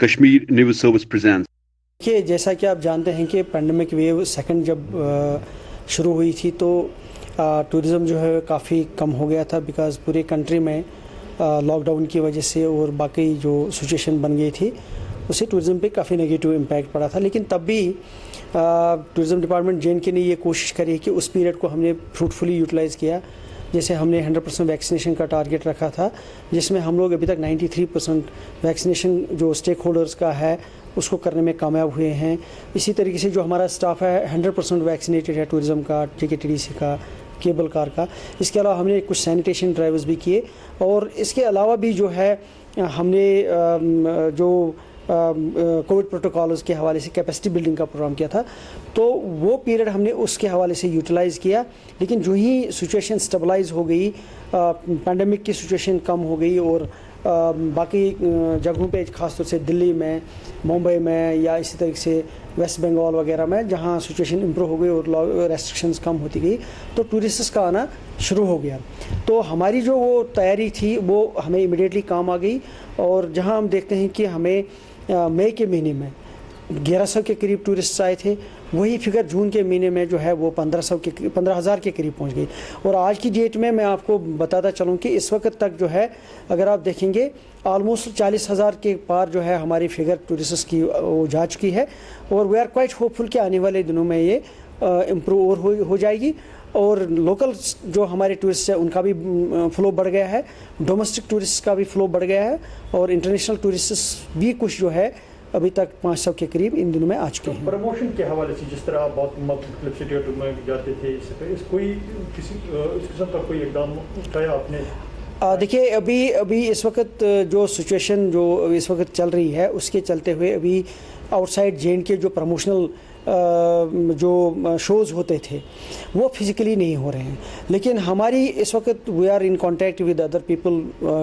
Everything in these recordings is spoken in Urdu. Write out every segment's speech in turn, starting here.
Kashmir News Service presents. کہ جیسا کہ آپ جانتے ہیں کہ پینڈیمک ویو سیکنڈ جب شروع ہوئی تھی تو ٹورزم جو ہے کافی کم ہو گیا تھا، بیکاز پورے کنٹری میں لاک ڈاؤن کی وجہ سے اور باقی جو سچویشن بن گئی تھی اس سے ٹورزم پہ کافی نگیٹو امپیکٹ پڑا تھا. لیکن تب بھی ٹورزم ڈپارٹمنٹ JNK نے یہ کوشش کری کہ اس پیریڈ کو ہم نے فروٹفلی یوٹیلائز کیا. جیسے ہم نے 100% ویکسینیشن کا ٹارگیٹ رکھا تھا، جس میں ہم لوگ ابھی تک 93% ویکسینیشن جو اسٹیک ہولڈرز کا ہے اس کو کرنے میں کامیاب ہوئے ہیں. اسی طریقے سے جو ہمارا اسٹاف ہے 100% ویکسینیٹڈ ہے، ٹورزم کا، TKTDC کا، کیبل کار کا. اس کے علاوہ ہم نے کچھ سینیٹیشن ڈرائیوز بھی کیے، اور اس کے علاوہ بھی جو ہے ہم نے جو کووڈ پروٹوکالز کے حوالے سے کیپیسٹی بلڈنگ کا پروگرام کیا تھا، تو وہ پیریڈ ہم نے اس کے حوالے سے یوٹیلائز کیا. لیکن جو ہی سچویشن سٹیبلائز ہو گئی، پینڈیمک کی سچویشن کم ہو گئی، اور باقی جگہوں پہ خاص طور سے دلی میں، ممبئی میں، یا اسی طریقے سے ویسٹ بنگال وغیرہ میں جہاں سچویشن امپروو ہو گئی اور ریسٹرکشنز کم ہوتی گئی، تو ٹورسٹس کا آنا شروع ہو گیا. تو ہماری جو وہ تیاری تھی وہ ہمیں امیڈیٹلی کام آ گئی. اور جہاں ہم دیکھتے ہیں کہ ہمیں مئی کے مہینے میں 1100 کے قریب ٹورسٹ آئے تھے، وہی فگر جون کے مہینے میں جو ہے وہ 15,000 کے قریب پہنچ گئی. اور آج کی ڈیٹ میں آپ کو بتاتا چلوں کہ اس وقت تک جو ہے اگر آپ دیکھیں گے آلموسٹ 40,000 کے پار جو ہے ہماری فگر ٹورسٹس کی وہ جا چکی ہے. اور وی آر کوائٹ ہوپ فل کہ آنے والے دنوں میں یہ امپروو اور ہو جائے گی. اور لوکل جو ہمارے ٹورسٹ ہیں ان کا بھی فلو بڑھ گیا ہے، ڈومیسٹک ٹورسٹ کا بھی فلو بڑھ گیا ہے، اور انٹرنیشنل ٹورسٹ بھی کچھ جو ہے ابھی تک 500 کے قریب ان دنوں میں آ چکے ہیں. پروموشن کے حوالے سے جس طرح آپ بہت مختلف سٹیٹوں میں جاتے تھے، اس قسم کا کوئی اقدام اٹھایا آپ نے؟ دیکھیے ابھی اس وقت جو سچویشن جو اس وقت چل رہی ہے اس کے چلتے ہوئے ابھی آؤٹ سائڈ JNK جو پروموشنل جو شوز ہوتے تھے وہ فزیکلی نہیں ہو رہے ہیں. لیکن ہماری اس وقت we are in contact with other people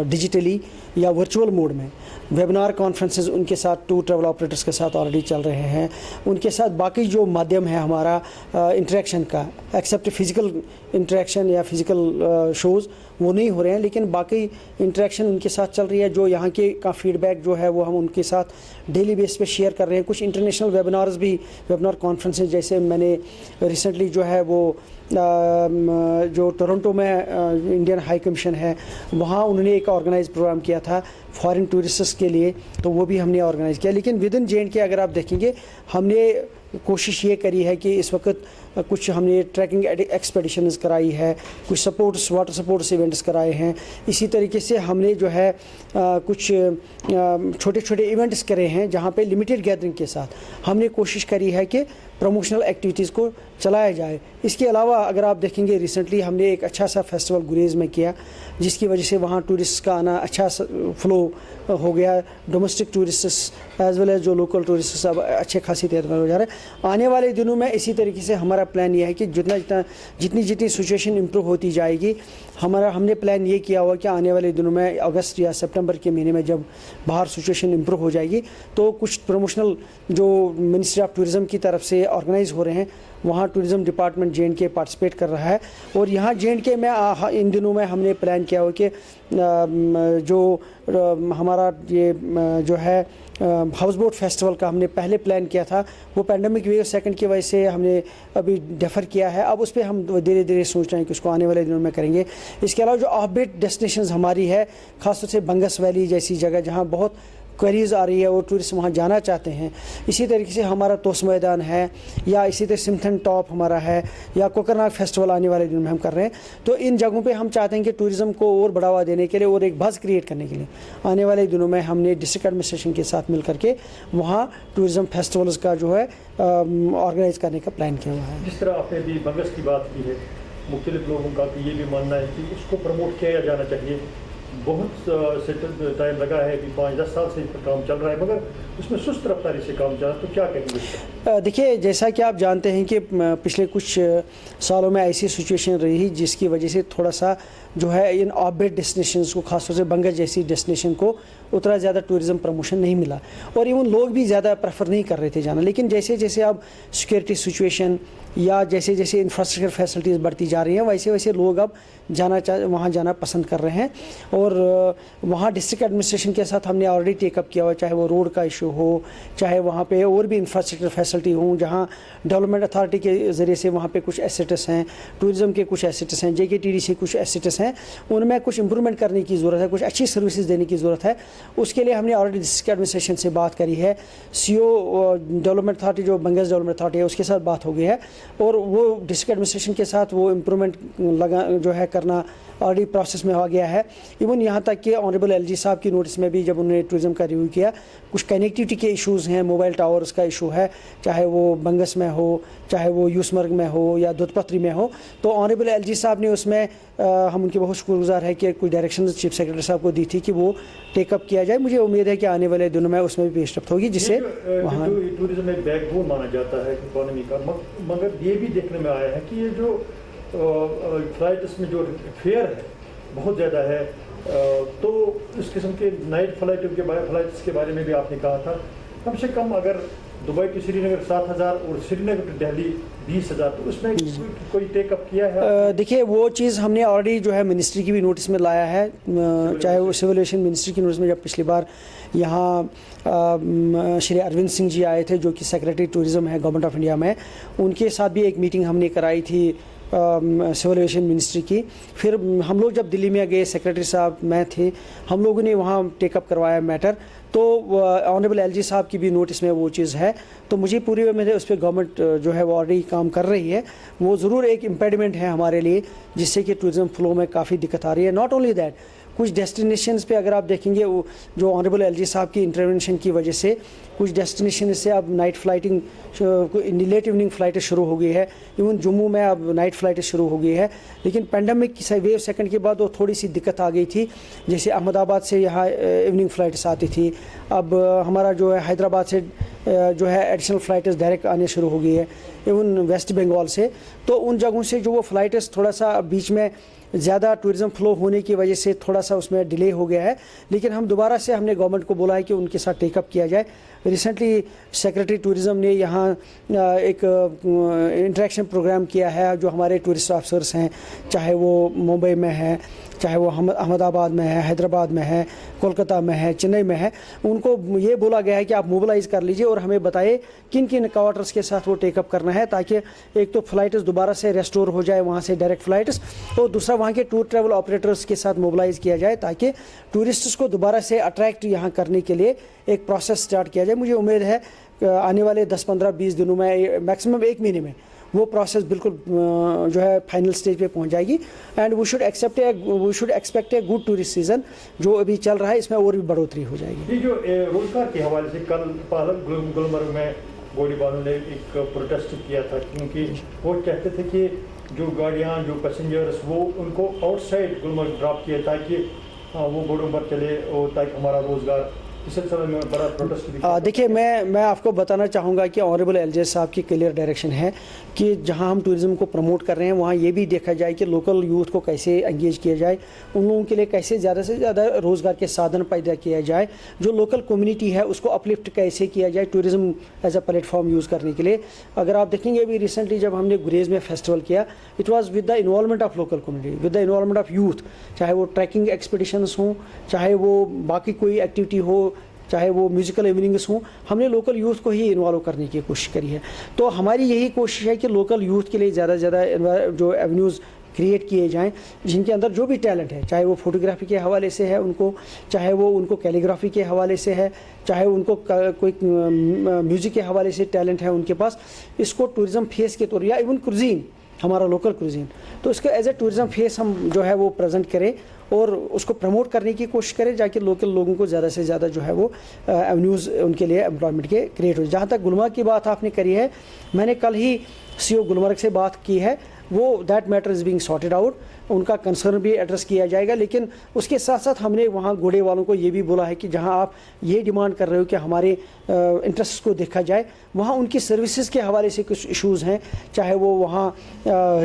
digitally یا ورچوئل موڈ میں. ویبنار کانفرنسز ان کے ساتھ ٹور ٹریول آپریٹرس کے ساتھ آلریڈی چل رہے ہیں. ان کے ساتھ باقی جو مادھیم ہے ہمارا انٹریکشن کا، ایکسیپٹ فزیکل انٹریکشن یا فزیکل شوز وہ نہیں ہو رہے ہیں، لیکن باقی انٹریکشن ان کے ساتھ چل رہی ہے. جو یہاں کے کا فیڈ بیک جو ہے وہ ہم ان کے ساتھ ڈیلی بیس پہ شیئر کر رہے ہیں. کچھ انٹرنیشنل ویبنارز بھی، ویبنار کانفرنسز جیسے میں نے ریسنٹلی جو ہے وہ جو ٹورنٹو میں انڈین ہائی کمیشن ہے وہاں انہوں نے ایک آرگنائز پروگرام کیا تھا فارن ٹورسٹس کے لیے، تو وہ بھی ہم نے آرگنائز کیا. لیکن ود ان JNK اگر آپ دیکھیں گے ہم نے کوشش یہ کری ہے کہ اس وقت کچھ ہم نے ٹریکنگ ایکسپیڈیشنز کرائی ہے، کچھ سپورٹس واٹر سپورٹس ایونٹس کرائے ہیں. اسی طریقے سے ہم نے جو ہے کچھ چھوٹے چھوٹے ایونٹس کرے ہیں جہاں پہ لمیٹڈ گیدرنگ کے ساتھ ہم نے کوشش کری ہے کہ پروموشنل ایکٹیویٹیز کو چلایا جائے. اس کے علاوہ اگر آپ دیکھیں گے ریسنٹلی ہم نے ایک اچھا سا فیسٹیول گریز میں کیا، جس کی وجہ سے وہاں ٹورسٹ کا آنا اچھا فلو ہو گیا. Domestic tourists as well as جو لوکل ٹورسٹس اب اچھے خاصی تعداد میں ہو جا رہے ہیں. آنے والے دنوں میں اسی طریقے سے ہمارا پلان یہ ہے کہ جتنی سچویشن امپروو ہوتی جائے گی، ہم نے پلان یہ کیا ہوا کہ آنے والے دنوں میں اگست یا سپٹمبر کے مہینے میں جب باہر سچویشن امپروو ہو جائے گی تو کچھ پروموشنل جو منسٹری آف ٹورزم کی طرف سے آرگنائز ہو رہے ہیں وہاں ٹورزم ڈپارٹمنٹ JNK پارٹیسپیٹ کر رہا ہے. اور یہاں JNK میں ان دنوں میں ہم نے پلان کیا ہوا کہ جو ہمارا یہ جو ہے ہاؤس بوٹ فیسٹیول کا ہم نے پہلے پلان کیا تھا، وہ پینڈیمک ویو سیکنڈ کی وجہ سے ہم نے ابھی ڈیفر کیا ہے. اب اس پہ ہم دھیرے دھیرے سوچ رہے ہیں کہ اس کو آنے والے دنوں میں کریں گے. اس کے علاوہ جو آف بیٹ ڈیسٹینیشنز ہماری ہے، خاص طور سے بنگس ویلی جیسی جگہ جہاں بہت کوئریز آ رہی ہے اور ٹورسٹ وہاں جانا چاہتے ہیں. اسی طریقے سے ہمارا توس میدان ہے، یا اسی طرح سمتھن ٹاپ ہمارا ہے، یا کوکرناگ فیسٹیول آنے والے دنوں میں ہم کر رہے ہیں. تو ان جگہوں پہ ہم چاہتے ہیں کہ ٹورزم کو اور بڑھاوا دینے کے لیے اور ایک بز کریٹ کرنے کے لیے آنے والے دنوں میں ہم نے ڈسٹرکٹ ایڈمنسٹریشن کے ساتھ مل کر کے وہاں ٹورزم فیسٹیولز کا جو ہے آرگنائز کرنے کا پلان کیا ہوا ہے. جس طرح آپ نے بھی بنگس کی بات کی ہے، مختلف لوگوں کا یہ بھی ماننا ہے کہ اس کو پروموٹ کیا جانا چاہیے. بہت سے ٹائم لگا ہے، ابھی 5-10 سال سے اس پر کام چل رہا ہے، مگر اس میں سست رفتاری سے کام چل رہا ہے، تو کیا کہیں گے؟ دیکھیے جیسا کہ آپ جانتے ہیں کہ پچھلے کچھ سالوں میں ایسی سچویشن رہی جس کی وجہ سے تھوڑا سا جو ہے ان آربٹ ڈیسٹینیشنز کو, خاص طور سے بنگس جیسی ڈیسٹینیشن کو اتنا زیادہ ٹورزم پروموشن نہیں ملا, اور ایون لوگ بھی زیادہ پریفر نہیں کر رہے تھے جانا. لیکن جیسے جیسے اب سیکورٹی سچویشن یا جیسے جیسے انفراسٹرکچر فیسلٹیز بڑھتی جا رہی ہیں, ویسے ویسے لوگ اب وہاں جانا پسند کر رہے ہیں. اور وہاں ڈسٹرکٹ ایڈمنسٹریشن کے ساتھ ہم نے آلریڈی ٹیک اپ کیا ہوا, چاہے وہ روڈ کا ایشو ہو, چاہے وہاں پہ اور بھی انفراسٹرکچر فیسلٹی ہوں, جہاں ڈیولپمنٹ اتھارٹی کے ذریعے سے وہاں پہ کچھ ایسیٹس ہیں, ٹورزم کے کچھ ایسیٹس ہیں, JKTD سے کچھ ایسیٹس ہیں, ان میں کچھ امپرومنٹ کرنے کی ضرورت ہے, کچھ اچھی سروسز دینے کی ضرورت ہے. اس کے لیے ہم نے آلریڈی ڈسٹرکٹ ایڈمنسٹریشن سے بات کری ہے, CO ڈیولپمنٹ اتھارٹی جو بنگس ڈیولپمنٹ اتھارٹی ہے اس کے ساتھ بات ہو گئی ہے, اور وہ ڈسٹرکٹ ایڈمنسٹریشن کے ساتھ وہ امپرومنٹ جو ہے کرنا آلریڈی پروسیس میں ہو گیا ہے. ایون یہاں تک کہ آنریبل LG صاحب کی نوٹس میں بھی جب انہوں نے ٹورزم کا ریویو کیا, کچھ کنیکٹیوٹی کے ایشوز ہیں, موبائل ٹاورز کا ایشو ہے, چاہے وہ بنگس میں ہو, چاہے وہ یوسمرگ میں ہو یا دودھ پتری میں ہو, تو آنریبل LG صاحب نے اس میں ہم ان کے بہت شکر گزار ہے کہ کوئی ڈائریکشن چیف سیکرٹری صاحب کو دی تھی کہ وہ ٹیک اپ کیا جائے. مجھے امید ہے کہ آنے والے دنوں میں اس میں بھی پیش رفت ہوگی, جس سے وہاں ٹورزم ایک بیک بون مانا جاتا ہے اکانومی کا, مگر یہ بھی دیکھنے میں آیا ہے کہ یہ جو فلائٹس میں جو فیئر ہے بہت زیادہ ہے, تو اس قسم کے نائٹ فلائٹس کے بارے میں بھی آپ نے کہا تھا کم سے کم اگر دبئی ٹو سری نگر 7,000 اور سری نگر ٹو دہلی 20,000, تو اس میں کوئی ٹیک اپ کیا ہے؟ دیکھیے وہ چیز ہم نے آلریڈی جو ہے منسٹری کی بھی نوٹس میں لایا ہے, چاہے وہ سول ایویشن منسٹری کی نوٹس میں, جب پچھلی بار یہاں شری اروند سنگھ جی آئے تھے جو کہ سیکرٹری ٹورزم ہے گورنمنٹ آف انڈیا میں, ان کے ساتھ بھی ایک میٹنگ ہم نے کرائی تھی سول ایویشن منسٹری کی. پھر ہم لوگ جب دلی میں گئے, سیکرٹری صاحب میں تھے, ہم لوگوں نے وہاں ٹیک اپ کروایا میٹر, تو آنریبل LG صاحب کی بھی نوٹس میں وہ چیز ہے. تو مجھے پوری امید ہے اس پہ گورنمنٹ جو ہے وہ آلریڈی کام کر رہی ہے. وہ ضرور ایک امپیڈمنٹ ہے ہمارے لیے جس سے کہ ٹورزم فلو میں کافی دقت آ رہی ہے. ناٹ اونلی دیٹ, کچھ ڈیسٹینیشنز پہ اگر آپ دیکھیں گے جو آنریبل LG صاحب کی انٹرونشن کی وجہ سے کچھ ڈیسٹینیشن سے اب نائٹ فلائٹنگ لیٹ ایوننگ فلائٹیں شروع ہو گئی ہے. ایون جموں میں اب نائٹ فلائٹیں شروع ہو گئی ہے, لیکن پینڈمک ویو سیکنڈ کے بعد وہ تھوڑی سی دقت آ گئی تھی. جیسے احمد آباد سے یہاں ایوننگ فلائٹس آتی تھی, اب ہمارا جو ہے حیدرآباد سے جو ہے ایڈیشنل فلائٹس ڈائریکٹ آنے شروع ہو گئی ہے, ایون ویسٹ بنگال سے. تو ان جگہوں سے جو وہ فلائٹس تھوڑا سا بیچ میں زیادہ ٹورزم فلو ہونے کی وجہ سے تھوڑا سا اس میں ڈیلے ہو گیا ہے, لیکن ہم دوبارہ سے ہم نے گورنمنٹ کو بولا ہے کہ ان کے ساتھ ٹیک اپ کیا جائے. ریسنٹلی سیکرٹری ٹورزم نے یہاں ایک انٹریکشن پروگرام کیا ہے, جو ہمارے ٹورسٹ آفیسرس ہیں, چاہے وہ ممبئی میں ہے, چاہے وہ احمد آباد میں ہے, حیدرآباد میں ہے, کولکتہ میں ہے, چنئی میں ہے, ان کو یہ بولا گیا ہے کہ آپ موبلائز کر لیجئے اور ہمیں بتائے کن کن کوارٹرز کے ساتھ وہ ٹیک اپ کرنا ہے, تاکہ ایک تو فلائٹس دوبارہ سے ریسٹور ہو جائے وہاں سے ڈائریکٹ فلائٹس, اور دوسرا وہاں کے ٹور ٹریول آپریٹرز کے ساتھ موبلائز کیا جائے تاکہ ٹورسٹس کو دوبارہ سے اٹریکٹ یہاں کرنے کے لیے ایک پروسیس سٹارٹ کیا جائے. مجھے امید ہے آنے والے 10-15-20 دنوں میں, میکسیمم 1 مہینے میں وہ پروسیس بالکل جو ہے فائنل سٹیج پہ پہنچ جائے گی. And we should expect a good tourist season جو ابھی چل رہا ہے, اس میں اور بھی بڑھوتری ہو جائے گی. یہ جو روزگار کے حوالے سے کل گلمرگ میں گولی باروں نے ایک پروٹیسٹ کیا تھا, کیونکہ وہ کہتے تھے کہ جو گاڑیاں جو پیسنجرس وہ ان کو آؤٹ سائڈ گلمرگ ڈراپ کیا تاکہ وہ بورڈوں پر چلے اور تاکہ ہمارا روزگار. دیکھیے میں آپ کو بتانا چاہوں گا کہ آنریبل LG صاحب کی کلیئر ڈائریکشن ہے کہ جہاں ہم ٹورزم کو پروموٹ کر رہے ہیں وہاں یہ بھی دیکھا جائے کہ لوکل یوتھ کو کیسے انگیج کیا جائے, ان لوگوں کے لیے کیسے زیادہ سے زیادہ روزگار کے سادھن پیدا کیا جائے, جو لوکل کمیونٹی ہے اس کو اپلفٹ کیسے کیا جائے tourism as a plate form use کرنے کے لیے. اگر آپ دیکھیں گے ابھی ریسنٹلی جب ہم نے گریز میں فیسٹیول کیا, it was with the involvement of local community, with the involvement of youth, چاہے وہ ٹریکنگ ایکسپیڈیشنس ہوں, چاہے وہ باقی کوئی ایکٹیویٹی ہو, چاہے وہ میوزیکل ایوننگس ہوں, ہم نے لوکل یوتھ کو ہی انوالو کرنے کی کوشش کری ہے. تو ہماری یہی کوشش ہے کہ لوکل یوتھ کے لیے زیادہ سے زیادہ جو ایونیوز کریٹ کیے جائیں جن کے اندر جو بھی ٹیلنٹ ہے, چاہے وہ فوٹوگرافی کے حوالے سے ہے ان کو, چاہے وہ ان کو کیلیگرافی کے حوالے سے ہے, چاہے ان کو کوئی میوزک کے حوالے سے ٹیلنٹ ہے ان کے پاس, اس کو ٹورزم فیس کے طور یا ایون کرزین ہمارا لوکل کرزین, تو اس کو ایز اے ٹورزم فیس ہم جو ہے وہ پریزنٹ کریں اور اس کو پروموٹ کرنے کی کوشش کریں تاکہ لوکل لوگوں کو زیادہ سے زیادہ جو ہے وہ ایونیوز ان کے لیے امپلائمنٹ کے کریٹ ہو. جہاں تک گلمرگ کی بات آپ نے کری ہے, میں نے کل ہی CO گلمرگ سے بات کی ہے, وہ that matter is being sorted out, ان کا کنسرن بھی ایڈریس کیا جائے گا. لیکن اس کے ساتھ ساتھ ہم نے وہاں گھوڑے والوں کو یہ بھی بولا ہے کہ جہاں آپ یہ ڈیمانڈ کر رہے ہو کہ ہمارے انٹرسٹ کو دیکھا جائے, وہاں ان کی سروسز کے حوالے سے کچھ ایشوز ہیں, چاہے وہ وہاں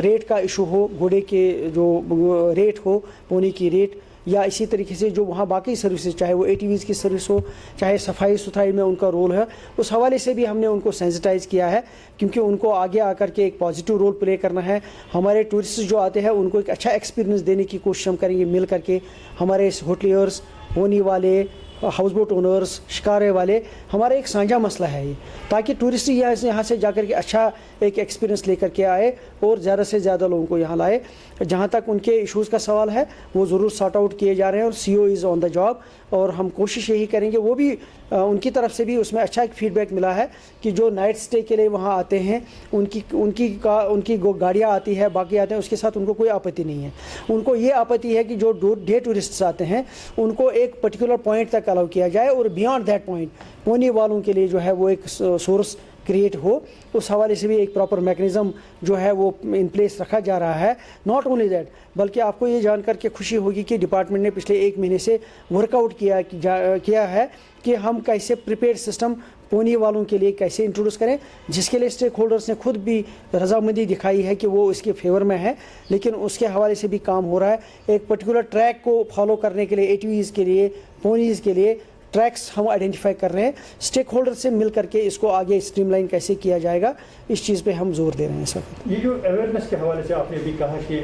ریٹ کا ایشو ہو, گھوڑے کے جو ریٹ ہو, پونی کی ریٹ, یا اسی طریقے سے جو وہاں باقی سروسز, چاہے وہ ATVs کی سروس ہو, چاہے صفائی ستھرائی میں ان کا رول ہے, اس حوالے سے بھی ہم نے ان کو سینسٹائز کیا ہے, کیونکہ ان کو آگے آ کر کے ایک پازیٹیو رول پلے کرنا ہے. ہمارے ٹورسٹ جو آتے ہیں ان کو ایک اچھا ایکسپیرینس دینے کی کوشش ہم کریں گے مل کر کے. ہمارے ہوٹلیئرس, پونی والے, ہاؤس بوٹ اونرس, شکارے والے, ہمارا ایک سانجھا مسئلہ ہے یہ, تاکہ ٹورسٹ یہاں سے جا کر کے اچھا ایک ایکسپیرینس لے کر کے آئے اور زیادہ سے زیادہ لوگوں کو یہاں لائے. جہاں تک ان کے ایشوز کا سوال ہے وہ ضرور سارٹ آؤٹ کیے جا رہے ہیں, اور CO is on the job, اور ہم کوشش یہی کریں گے. وہ بھی ان کی طرف سے بھی اس میں اچھا ایک فیڈ بیک ملا ہے کہ جو نائٹ اسٹے کے لیے وہاں آتے ہیں, ان کی گاڑیاں آتی ہے, باقی آتے ہیں, اس کے ساتھ ان کو کوئی آپتی نہیں ہے. ان کو یہ آپتی ہے کہ جو ڈے ٹورسٹس آتے ہیں ان کو ایک پرٹیکولر پوائنٹ تک الاؤ کیا جائے, اور بیانڈ دیٹ پوائنٹ پونی والوں کے لیے جو ہے وہ ایک سورس کریٹ ہو. اس حوالے سے بھی ایک پراپر میکنزم جو ہے وہ ان پلیس رکھا جا رہا ہے. ناٹ اونلی دیٹ, بلکہ آپ کو یہ جان کر کے خوشی ہوگی کہ ڈپارٹمنٹ نے پچھلے 1 مہینے سے ورک آؤٹ کیا ہے کہ ہم کیسے پریپیئر سسٹم پونی والوں کے لیے کیسے انٹروڈیوس کریں, جس کے لیے اسٹیک ہولڈرس نے خود بھی رضامندی دکھائی ہے کہ وہ اس کے فیور میں ہے. لیکن اس کے حوالے سے بھی کام ہو رہا ہے. ایک پرٹیکولر ٹریک کو فالو کرنے کے لیے, ATVs کے لیے, پونیز کے لیے ٹریکس ہم آئیڈینٹیفائی کر رہے ہیں. اسٹیک ہولڈر سے مل کر کے اس کو آگے اسٹریم لائن کیسے کیا جائے گا, اس چیز پہ ہم زور دے رہے ہیں. سر, یہ جو اویئرنیس کے حوالے سے آپ نے بھی کہا کہ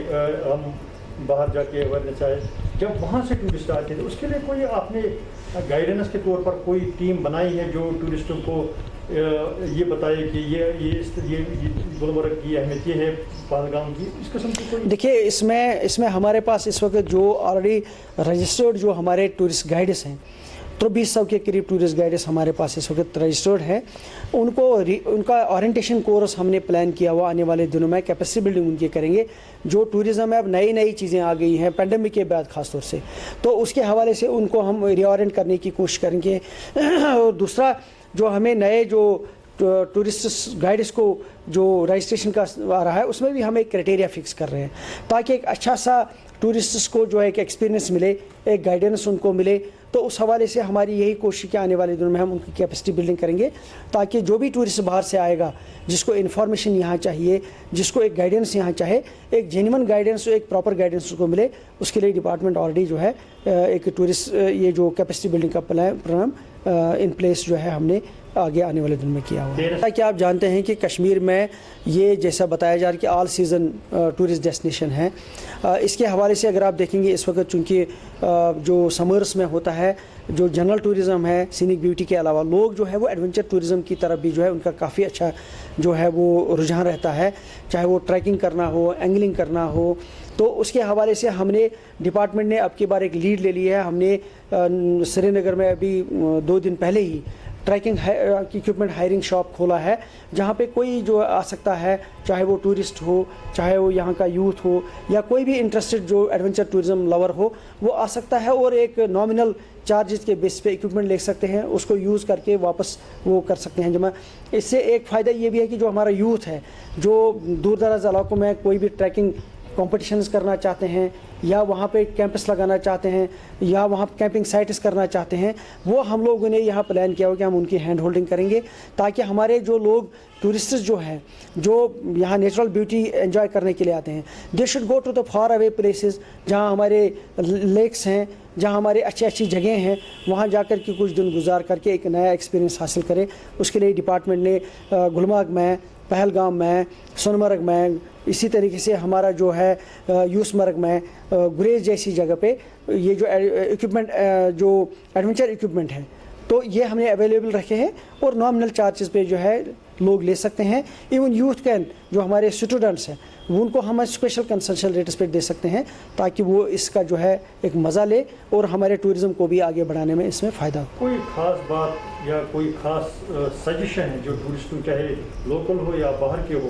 ہم باہر جا کے اویئرنیس آئے, جب وہاں سے ٹورسٹ آتے تھے اس کے لیے کوئی آپ نے گائیڈنس کے طور پر کوئی ٹیم بنائی ہے جو ٹورسٹوں کو یہ بتائے کہ یہ گلمرگ کی اہمیت یہ ہے, پہلگام کی, اس قسم کی کوئی؟ دیکھیے, اس میں ہمارے پاس اس وقت جو آلریڈی رجسٹرڈ جو ہمارے ٹورسٹ گائیڈس ہیں, 2300 کے قریب ٹورسٹ گائیڈس ہمارے پاس اس وقت رجسٹرڈ ہیں. ان کا اورینٹیشن کورس ہم نے پلان کیا ہوا آنے والے دنوں میں, کیپیسٹی بلڈنگ ان کی کریں گے. جو ٹورزم ہے اب نئی چیزیں آ گئی ہیں پینڈیمک کے بعد خاص طور سے, تو اس کے حوالے سے ان کو ہم ری اورینٹ کرنے کی کوشش کریں گے. اور دوسرا جو ہمیں نئے جو ٹورسٹ گائیڈس کو جو رجسٹریشن کا آ رہا ہے, اس میں بھی ہم ایک کرائٹیریا فکس کر رہے ہیں تاکہ ایک اچھا سا ٹورسٹس کو جو ہے ایک ایکسپیرینس ملے, ایک گائیڈنس ان کو ملے. تو اس حوالے سے ہماری یہی کوشش کہ آنے والے دنوں میں ہم ان کی کیپیسٹی بلڈنگ کریں گے, تاکہ جو بھی ٹورسٹ باہر سے آئے گا, جس کو انفارمیشن یہاں چاہیے, جس کو ایک گائیڈنس یہاں چاہے, ایک جینیون گائیڈنس, ایک پراپر گائیڈنس کو ملے. اس کے لیے ڈپارٹمنٹ آلریڈی جو ہے ایک ٹورسٹ یہ جو کیپیسٹی بلڈنگ کا پروگرام ان پلیس جو ہے ہم نے آگے آنے والے دن میں کیا ہوا ہے. کہ آپ جانتے ہیں کہ کشمیر میں یہ جیسا بتایا جا رہا ہے کہ آل سیزن ٹورسٹ ڈیسٹینیشن ہے. اس کے حوالے سے اگر آپ دیکھیں گے اس وقت چونکہ جو سمرس میں ہوتا ہے, جو جنرل ٹورزم ہے سینک بیوٹی کے علاوہ, لوگ جو ہے وہ ایڈونچر ٹورزم کی طرف بھی جو ہے ان کا کافی اچھا جو ہے وہ رجحان رہتا ہے, چاہے وہ ٹریکنگ کرنا ہو, اینگلنگ کرنا ہو. تو اس کے حوالے سے ہم نے ڈپارٹمنٹ نے اب کی بار ایک لیڈ لے لی ہے. ہم نے سری نگر میں ابھی 2 دن پہلے ہی ٹریکنگ اکوپمنٹ ہائرنگ شاپ کھولا ہے, جہاں پہ کوئی جو آ سکتا ہے, چاہے وہ ٹورسٹ ہو, چاہے وہ یہاں کا یوتھ ہو, یا کوئی بھی انٹرسٹڈ جو ایڈونچر ٹورزم لور ہو, وہ آ سکتا ہے اور ایک نامنل چارجز کے بیس پہ اکوپمنٹ لے سکتے ہیں, اس کو یوز کر کے واپس وہ کر سکتے ہیں جمع. اس سے ایک فائدہ یہ بھی ہے کہ جو ہمارا یوتھ ہے جو دور دراز علاقوں میں کوئی بھی ٹریکنگ کمپٹیشنز کرنا چاہتے ہیں, یا وہاں پہ کیمپس لگانا چاہتے ہیں, یا وہاں کیمپنگ سائٹس کرنا چاہتے ہیں, وہ ہم لوگوں نے یہاں پلان کیا ہو کہ ہم ان کی ہینڈ ہولڈنگ کریں گے, تاکہ ہمارے جو لوگ ٹورسٹس جو ہیں جو یہاں نیچرل بیوٹی انجوائے کرنے کے لیے آتے ہیں, they should go to the far away places, جہاں ہمارے لیکس ہیں, جہاں ہمارے اچھی جگہیں ہیں, وہاں جا کر کے کچھ دن گزار کر کے ایک نیا ایکسپیرینس حاصل کرے. اس کے لیے ڈپارٹمنٹ نے گلمرگ میں, پہلگام میں, سونمرگ میں, اسی طریقے سے ہمارا جو ہے یوس مرگ میں, گریز جیسی جگہ پہ یہ جو اکوپمنٹ جو ایڈونچر اکوپمنٹ ہے تو یہ ہم نے اویلیبل رکھے ہیں, اور نامنل چارجز پہ جو ہے لوگ لے سکتے ہیں. ایون یوتھ کین جو ہمارے اسٹوڈنٹس ہیں وہ ان کو ہم اسپیشل کنسیشن ریٹس پہ دے سکتے ہیں, تاکہ وہ اس کا جو ہے ایک مزہ لے اور ہمارے ٹورزم کو بھی آگے بڑھانے میں اس میں فائدہ ہو. کوئی خاص بات یا کوئی خاص سجیشن ہے جو ٹورسٹوں چاہے لوکل ہو یا باہر کے ہو,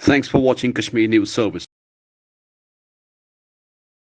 Thanks for watching Kashmir News Service.